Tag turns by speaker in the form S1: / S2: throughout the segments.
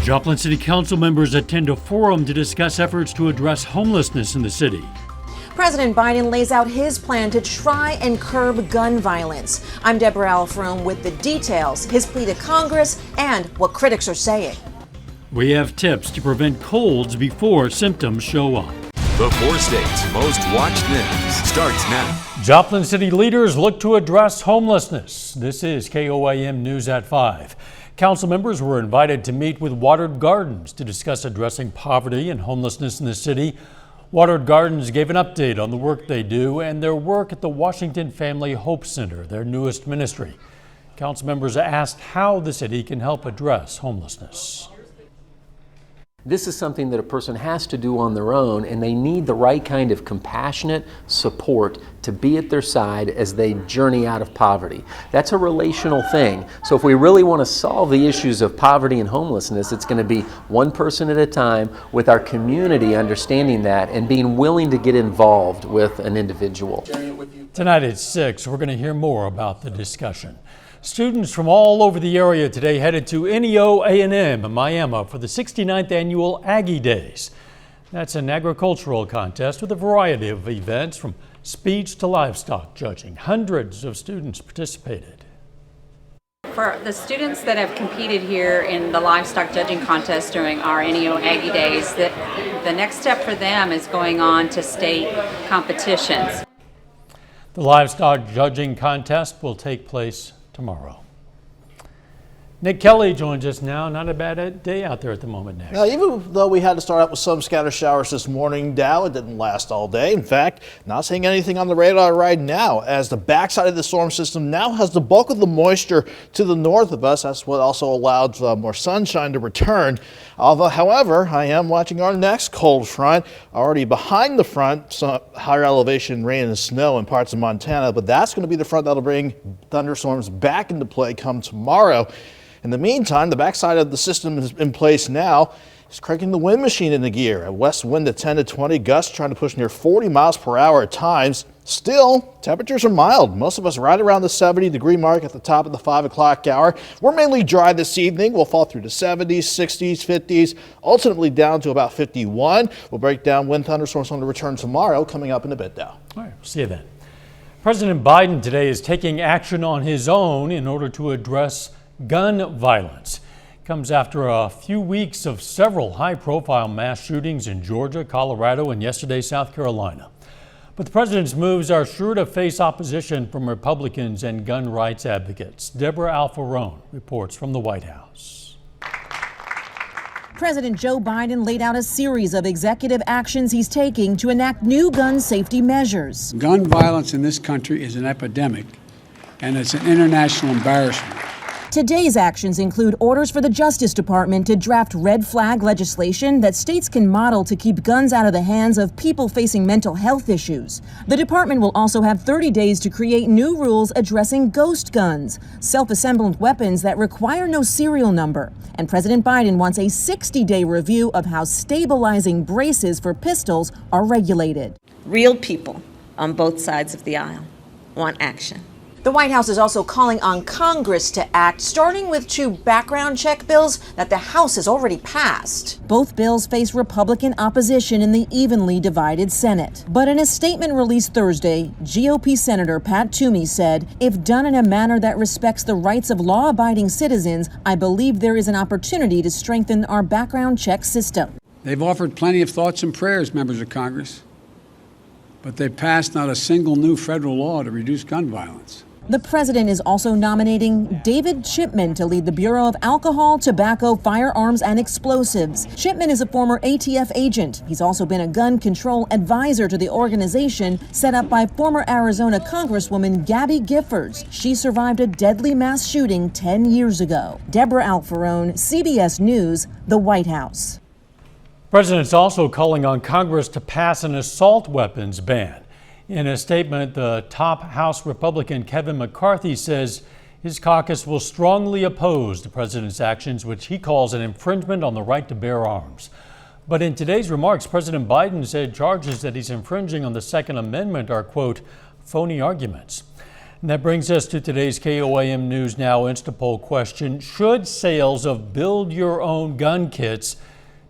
S1: Joplin City Council members attend a forum to discuss efforts to address homelessness in the city.
S2: President Biden lays out his plan to try and curb gun violence. I'm Deborah Alfrone with the details, his plea to Congress, and what critics are saying.
S1: We have tips to prevent colds before symptoms show up.
S3: The 4 states' most watched news starts now.
S1: Joplin City leaders look to address homelessness. This is KOAM News at 5. Council members were invited to meet with Watered Gardens to discuss addressing poverty and homelessness in the city. Watered Gardens gave an update on the work they do and their work at the Washington Family Hope Center, their newest ministry. Council members asked how the city can help address homelessness.
S4: This is something that a person has to do on their own, and they need the right kind of compassionate support to be at their side as they journey out of poverty. That's a relational thing. So if we really want to solve the issues of poverty and homelessness, it's going to be one person at a time, with our community understanding that and being willing to get involved with an individual.
S1: Tonight at 6, we're going to hear more about the discussion. Students from all over the area today headed to NEO A&M in Miami for the 69th annual Aggie Days. That's an agricultural contest with a variety of events from speech to livestock judging. Hundreds of students participated.
S5: For the students that have competed here in the livestock judging contest during our NEO Aggie Days, the next step for them is going on to state competitions.
S1: The livestock judging contest will take place tomorrow. Nick Kelly joins us now. Not a bad day out there at the moment, Nick.
S6: Even though we had to start out with some scattered showers this morning, Dow, it didn't last all day. In fact, not seeing anything on the radar right now, as the backside of the storm system now has the bulk of the moisture to the north of us. That's what also allowed more sunshine to return. However, I am watching our next cold front. Already behind the front, some higher elevation rain and snow in parts of Montana, but that's going to be the front that'll bring thunderstorms back into play come tomorrow. In the meantime, the backside of the system is in place now. It's cranking the wind machine into gear. A west wind at 10 to 20 gusts trying to push near 40 miles per hour at times. Still, temperatures are mild. Most of us right around the 70-degree mark at the top of the 5 o'clock hour. We're mainly dry this evening. We'll fall through the 70s, 60s, 50s, ultimately down to about 51. We'll break down wind thunderstorms on the return tomorrow, coming up in a bit now.
S1: All right, we'll see you then. President Biden today is taking action on his own in order to address gun violence. Comes after a few weeks of several high-profile mass shootings in Georgia, Colorado, and yesterday South Carolina. But the president's moves are sure to face opposition from Republicans and gun rights advocates. Deborah Alfrone reports from the White House.
S2: President Joe Biden laid out a series of executive actions he's taking to enact new gun safety measures.
S7: Gun violence in this country is an epidemic, and it's an international embarrassment.
S2: Today's actions include orders for the Justice Department to draft red flag legislation that states can model to keep guns out of the hands of people facing mental health issues. The department will also have 30 days to create new rules addressing ghost guns, self-assembled weapons that require no serial number. And President Biden wants a 60-day review of how stabilizing braces for pistols are regulated.
S8: Real people on both sides of the aisle want action.
S2: The White House is also calling on Congress to act, starting with 2 background check bills that the House has already passed. Both bills face Republican opposition in the evenly divided Senate. But in a statement released Thursday, GOP Senator Pat Toomey said, "If done in a manner that respects the rights of law-abiding citizens, I believe there is an opportunity to strengthen our background check system."
S7: They've offered plenty of thoughts and prayers, members of Congress, but they've passed not a single new federal law to reduce gun violence.
S2: The president is also nominating David Chipman to lead the Bureau of Alcohol, Tobacco, Firearms, and Explosives. Chipman is a former ATF agent. He's also been a gun control advisor to the organization set up by former Arizona Congresswoman Gabby Giffords. She survived a deadly mass shooting 10 years ago. Deborah Alfrone, CBS News, the White House.
S1: The president's also calling on Congress to pass an assault weapons ban. In a statement, the top House Republican Kevin McCarthy says his caucus will strongly oppose the president's actions, which he calls an infringement on the right to bear arms. But in today's remarks, President Biden said charges that he's infringing on the Second Amendment are, quote, phony arguments. And that brings us to today's KOAM News Now Instapoll question. Should sales of build-your-own gun kits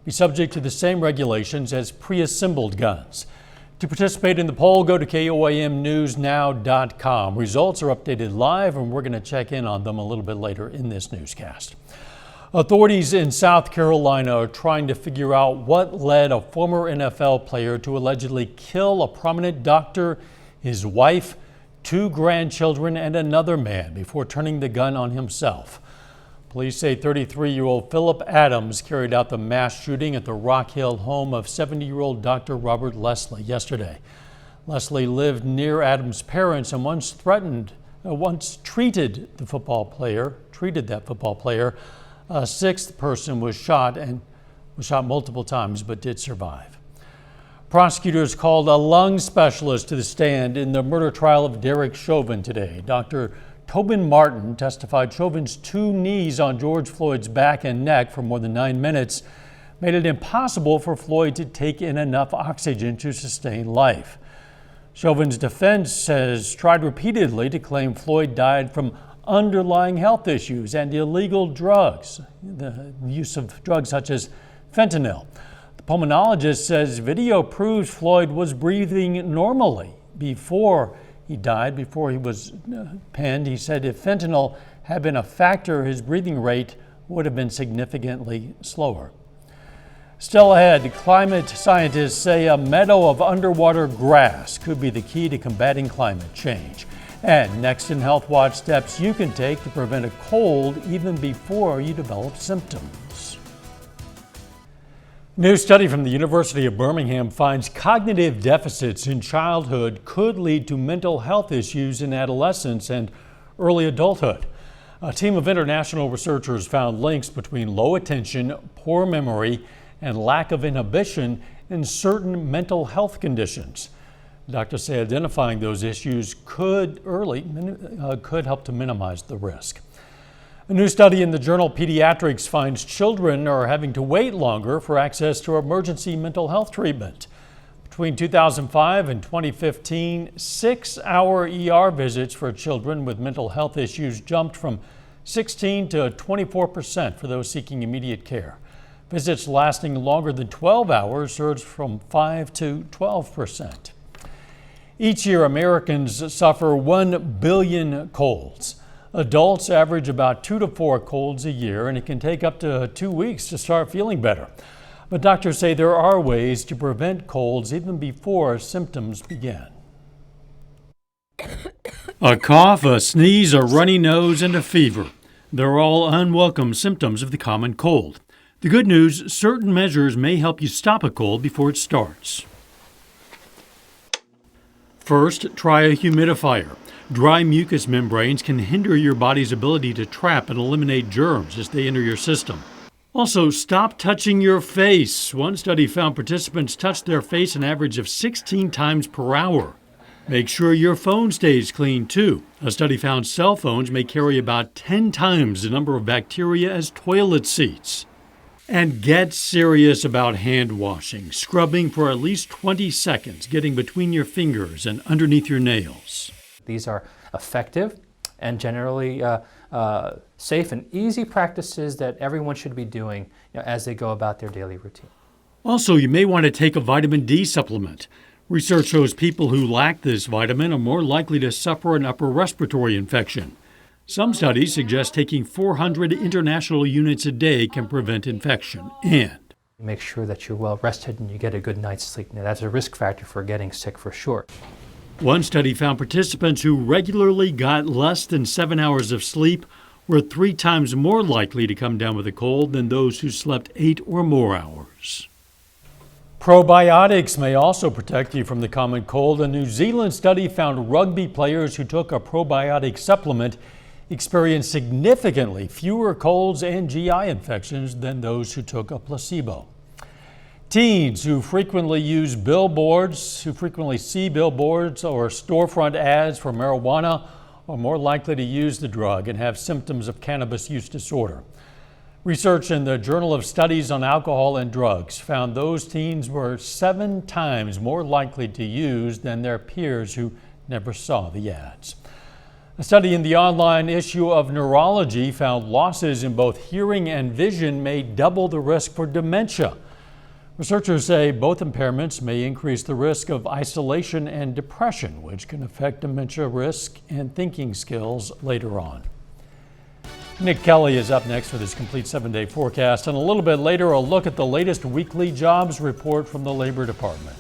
S1: be subject to the same regulations as pre-assembled guns? To participate in the poll, go to KOAMnewsnow.com. Results are updated live, and we're going to check in on them a little bit later in this newscast. Authorities in South Carolina are trying to figure out what led a former NFL player to allegedly kill a prominent doctor, his wife, 2 grandchildren, and another man before turning the gun on himself. Police say 33-year-old Philip Adams carried out the mass shooting at the Rock Hill home of 70-year-old Dr. Robert Leslie yesterday. Leslie lived near Adams' parents and once treated that football player. A 6th person was shot multiple times but did survive. Prosecutors called a lung specialist to the stand in the murder trial of Derek Chauvin today. Dr. Tobin Martin testified Chauvin's 2 knees on George Floyd's back and neck for more than 9 minutes made it impossible for Floyd to take in enough oxygen to sustain life. Chauvin's defense has tried repeatedly to claim Floyd died from underlying health issues and illegal drugs, the use of drugs such as fentanyl. The pulmonologist says video proves Floyd was breathing normally before he died, before he was penned. He said if fentanyl had been a factor, his breathing rate would have been significantly slower. Still ahead, climate scientists say a meadow of underwater grass could be the key to combating climate change. And next in Health Watch, steps you can take to prevent a cold even before you develop symptoms. New study from the University of Birmingham finds cognitive deficits in childhood could lead to mental health issues in adolescence and early adulthood. A team of international researchers found links between low attention, poor memory, and lack of inhibition in certain mental health conditions. Doctors say identifying those issues could help to minimize the risk. A new study in the journal Pediatrics finds children are having to wait longer for access to emergency mental health treatment. Between 2005 and 2015, 6-hour ER visits for children with mental health issues jumped from 16 to 24% for those seeking immediate care. Visits lasting longer than 12 hours surged from 5 to 12%. Each year, Americans suffer 1 billion colds. Adults average about 2 to 4 colds a year, and it can take up to 2 weeks to start feeling better. But doctors say there are ways to prevent colds even before symptoms begin. A cough, a sneeze, a runny nose, and a fever. They're all unwelcome symptoms of the common cold. The good news, certain measures may help you stop a cold before it starts. First, try a humidifier. Dry mucous membranes can hinder your body's ability to trap and eliminate germs as they enter your system. Also, stop touching your face. One study found participants touched their face an average of 16 times per hour. Make sure your phone stays clean, too. A study found cell phones may carry about 10 times the number of bacteria as toilet seats. And get serious about hand washing, scrubbing for at least 20 seconds, getting between your fingers and underneath your nails.
S9: These are effective and generally safe and easy practices that everyone should be doing as they go about their daily routine.
S1: Also, you may want to take a vitamin D supplement. Research shows people who lack this vitamin are more likely to suffer an upper respiratory infection. Some studies suggest taking 400 international units a day can prevent infection. And
S9: make sure that you're well rested and you get a good night's sleep. Now, that's a risk factor for getting sick for sure.
S1: One study found participants who regularly got less than 7 hours of sleep were 3 times more likely to come down with a cold than those who slept 8 or more hours. Probiotics may also protect you from the common cold. A New Zealand study found rugby players who took a probiotic supplement experienced significantly fewer colds and GI infections than those who took a placebo. Teens who frequently see billboards or storefront ads for marijuana are more likely to use the drug and have symptoms of cannabis use disorder. Research in the Journal of Studies on Alcohol and Drugs found those teens were 7 times more likely to use than their peers who never saw the ads. A study in the online issue of Neurology found losses in both hearing and vision may double the risk for dementia. Researchers say both impairments may increase the risk of isolation and depression, which can affect dementia risk and thinking skills later on. Nick Kelly is up next with his complete 7-day forecast, and a little bit later, a look at the latest weekly jobs report from the Labor Department.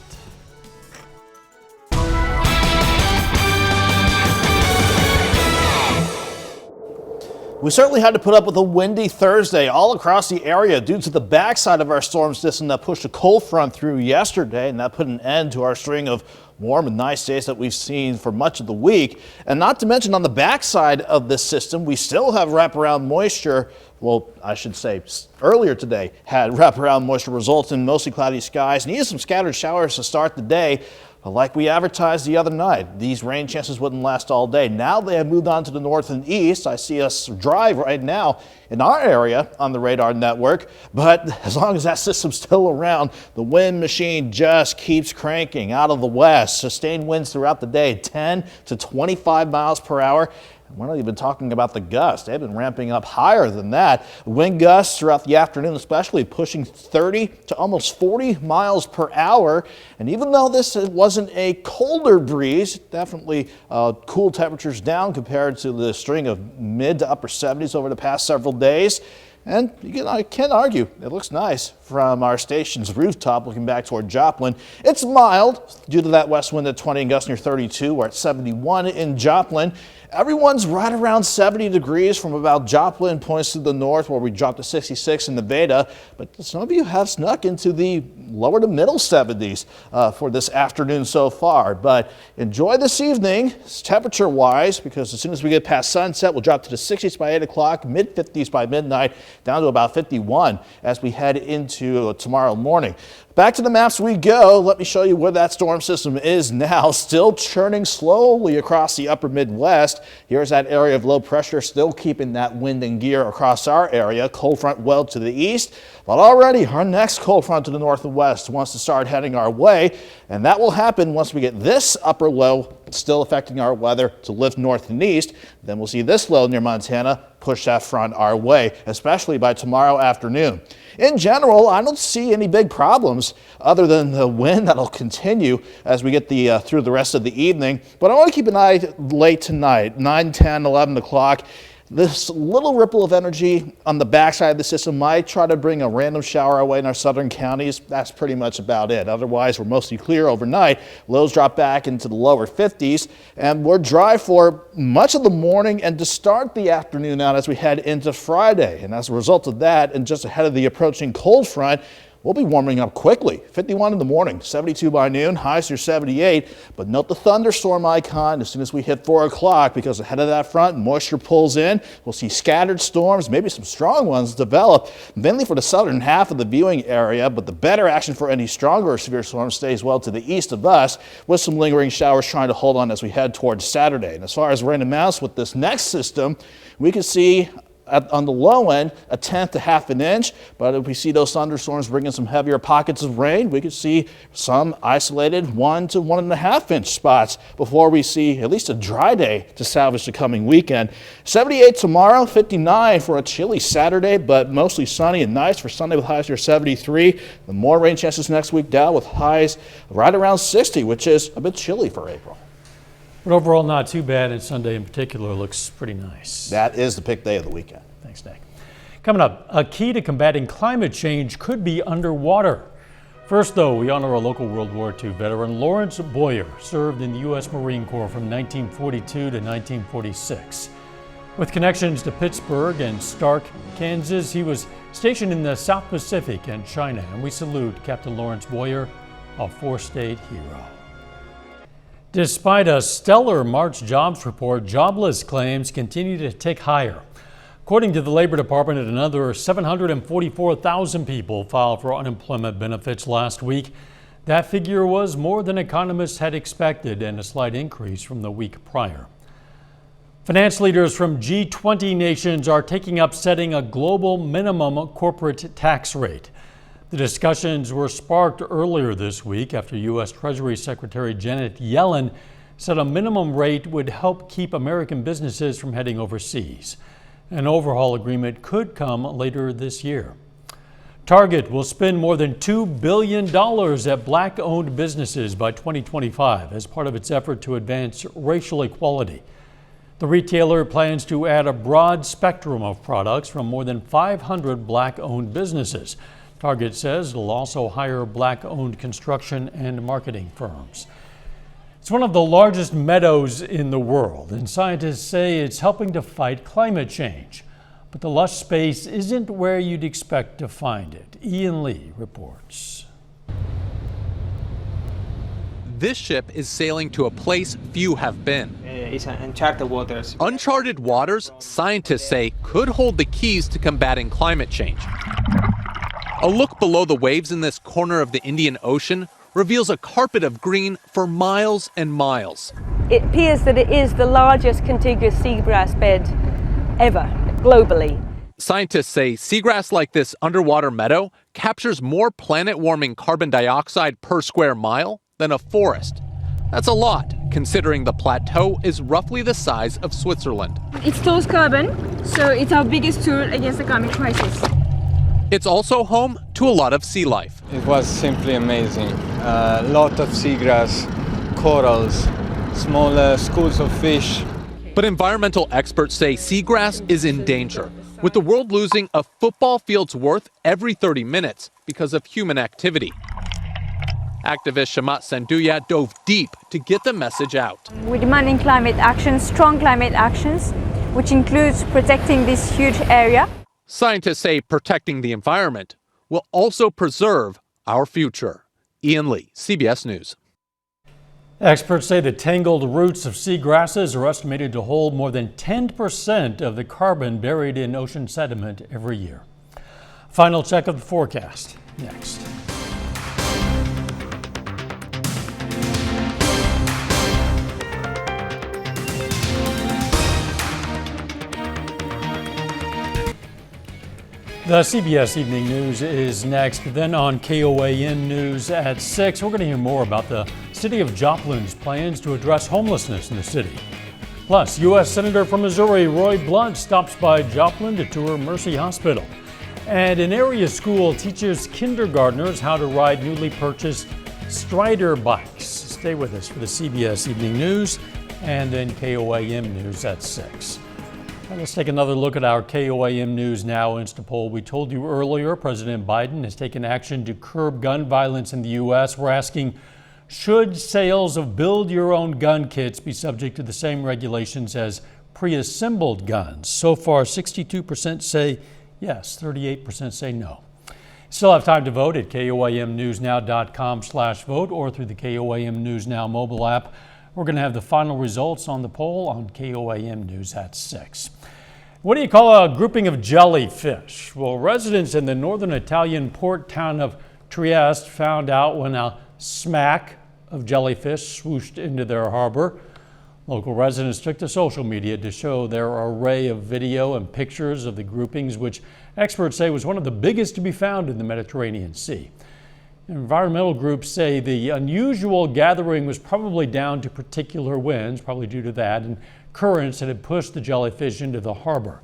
S6: We certainly had to put up with a windy Thursday all across the area due to the backside of our storm system that pushed a cold front through yesterday, and that put an end to our string of warm and nice days that we've seen for much of the week. And not to mention, on the backside of this system, we still have wraparound moisture. Well, I should say earlier today had wraparound moisture results in mostly cloudy skies. Needed some scattered showers to start the day. But like we advertised the other night, these rain chances wouldn't last all day. Now they have moved on to the north and east. I see us drive right now in our area on the radar network. But as long as that system's still around, the wind machine just keeps cranking out of the west. Sustained winds throughout the day, 10 to 25 miles per hour. We're not even talking about the gusts. They've been ramping up higher than that. Wind gusts throughout the afternoon, especially pushing 30 to almost 40 miles per hour. And even though this wasn't a colder breeze, definitely cool temperatures down compared to the string of mid to upper 70s over the past several days. And I can't argue, it looks nice from our station's rooftop looking back toward Joplin. It's mild due to that west wind at 20 and gusts near 32. We're at 71 in Joplin. Everyone's right around 70 degrees from about Joplin points to the north, where we dropped to 66 in Nevada. But some of you have snuck into the lower to middle 70s for this afternoon so far. But enjoy this evening temperature wise, because as soon as we get past sunset, we'll drop to the 60s by 8 o'clock, mid 50s by midnight, down to about 51 as we head into tomorrow morning. Back to the maps we go. Let me show you where that storm system is now. Still churning slowly across the upper Midwest. Here's that area of low pressure, still keeping that wind in gear across our area. Cold front well to the east. But already our next cold front to the north and west wants to start heading our way. And that will happen once we get this upper low still affecting our weather to lift north and east. Then we'll see this low near Montana push that front our way, especially by tomorrow afternoon. In general, I don't see any big problems other than the wind that'll continue as we get through the rest of the evening. But I want to keep an eye late tonight, 9, 10, 11 o'clock. This little ripple of energy on the backside of the system might try to bring a random shower our way in our southern counties. That's pretty much about it. Otherwise, we're mostly clear overnight. Lows drop back into the lower 50s, and we're dry for much of the morning and to start the afternoon out as we head into Friday. And as a result of that, and just ahead of the approaching cold front, we'll be warming up quickly. 51 in the morning, 72 by noon, highs near 78. But note the thunderstorm icon as soon as we hit 4 o'clock, because ahead of that front, moisture pulls in. We'll see scattered storms, maybe some strong ones develop, mainly for the southern half of the viewing area. But the better action for any stronger or severe storms stays well to the east of us, with some lingering showers trying to hold on as we head towards Saturday. And as far as rain amounts with this next system, we can see on the low end, 1/10 to half an inch. But if we see those thunderstorms bringing some heavier pockets of rain, we could see some isolated 1 to 1.5 inch spots before we see at least a dry day to salvage the coming weekend. 78 tomorrow, 59 for a chilly Saturday, but mostly sunny and nice for Sunday with highs near 73. The more rain chances next week, Dow, with highs right around 60, which is a bit chilly for April.
S1: But overall, not too bad, and Sunday in particular looks pretty nice.
S6: That is the pick day of the weekend.
S1: Thanks, Nick. Coming up, a key to combating climate change could be underwater. First, though, we honor a local World War II veteran. Lawrence Boyer served in the U.S. Marine Corps from 1942 to 1946. With connections to Pittsburgh and Stark, Kansas, he was stationed in the South Pacific and China, and we salute Captain Lawrence Boyer, a four-state hero. Despite a stellar March jobs report, jobless claims continue to tick higher. According to the Labor Department, another 744,000 people filed for unemployment benefits last week. That figure was more than economists had expected and a slight increase from the week prior. Finance leaders from G20 nations are taking up setting a global minimum corporate tax rate. The discussions were sparked earlier this week after U.S. Treasury Secretary Janet Yellen said a minimum rate would help keep American businesses from heading overseas. An overhaul agreement could come later this year. Target will spend more than $2 billion at black-owned businesses by 2025 as part of its effort to advance racial equality. The retailer plans to add a broad spectrum of products from more than 500 black-owned businesses. Target says it'll also hire black-owned construction and marketing firms. It's one of the largest meadows in the world, and scientists say it's helping to fight climate change. But the lush space isn't where you'd expect to find it. Ian Lee reports.
S10: This ship is sailing to a place few have been.
S11: It's uncharted waters.
S10: Uncharted waters, scientists say, could hold the keys to combating climate change. A look below the waves in this corner of the Indian Ocean reveals a carpet of green for miles and miles.
S12: It appears that it is the largest contiguous seagrass bed ever, globally.
S10: Scientists say seagrass like this underwater meadow captures more planet-warming carbon dioxide per square mile than a forest. That's a lot, considering the plateau is roughly the size of Switzerland.
S12: It stores carbon, so it's our biggest tool against the climate crisis.
S10: It's also home to a lot of sea life.
S11: It was simply amazing. A lot of seagrass, corals, small schools of fish.
S10: But environmental experts say seagrass is in danger, with the world losing a football field's worth every 30 minutes because of human activity. Activist Shamat Sanduya dove deep to get the message out.
S12: We're demanding climate action, strong climate actions, which includes protecting this huge area.
S10: Scientists say protecting the environment will also preserve our future. Ian Lee, CBS News.
S1: Experts say the tangled roots of seagrasses are estimated to hold more than 10% of the carbon buried in ocean sediment every year. Final check of the forecast next. The CBS Evening News is next. Then on KOAM News at 6, we're going to hear more about the city of Joplin's plans to address homelessness in the city. Plus, U.S. Senator from Missouri Roy Blunt stops by Joplin to tour Mercy Hospital. And an area school teaches kindergartners how to ride newly purchased Strider bikes. Stay with us for the CBS Evening News and then KOAM News at 6. Let's take another look at our KOAM News Now Instapoll. We told you earlier President Biden has taken action to curb gun violence in the U.S. We're asking, should sales of build-your-own gun kits be subject to the same regulations as pre-assembled guns? So far, 62% say yes, 38% say no. Still have time to vote at KOAMNewsNow.com/vote or through the KOAM News Now mobile app. We're going to have the final results on the poll on KOAM News at 6. What do you call a grouping of jellyfish? Well, residents in the northern Italian port town of Trieste found out when a smack of jellyfish swooshed into their harbor. Local residents took to social media to show their array of video and pictures of the groupings, which experts say was one of the biggest to be found in the Mediterranean Sea. Environmental groups say the unusual gathering was probably down to particular winds, probably due to that, and currents that had pushed the jellyfish into the harbor.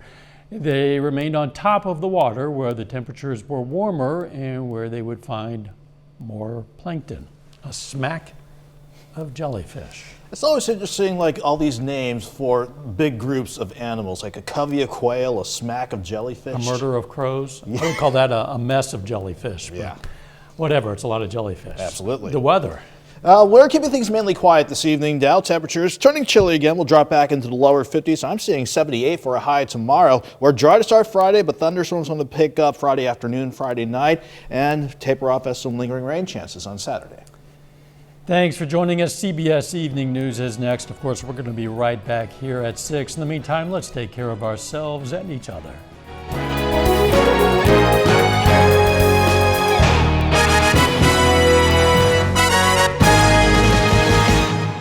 S1: They remained on top of the water where the temperatures were warmer and where they would find more plankton. A smack of jellyfish.
S6: It's always interesting, like all these names for big groups of animals, like a covey of quail, a smack of jellyfish.
S1: A murder of crows. I would call that a mess of jellyfish.
S6: Yeah.
S1: Whatever, it's a lot of jellyfish.
S6: Absolutely.
S1: The weather.
S6: We're keeping things mainly quiet this evening. Dow temperatures turning chilly again. We'll drop back into the lower 50s. I'm seeing 78 for a high tomorrow. We're dry to start Friday, but thunderstorms on the pick up Friday afternoon, Friday night, and taper off as some lingering rain chances on Saturday.
S1: Thanks for joining us. CBS Evening News is next. Of course, we're going to be right back here at 6. In the meantime, let's take care of ourselves and each other.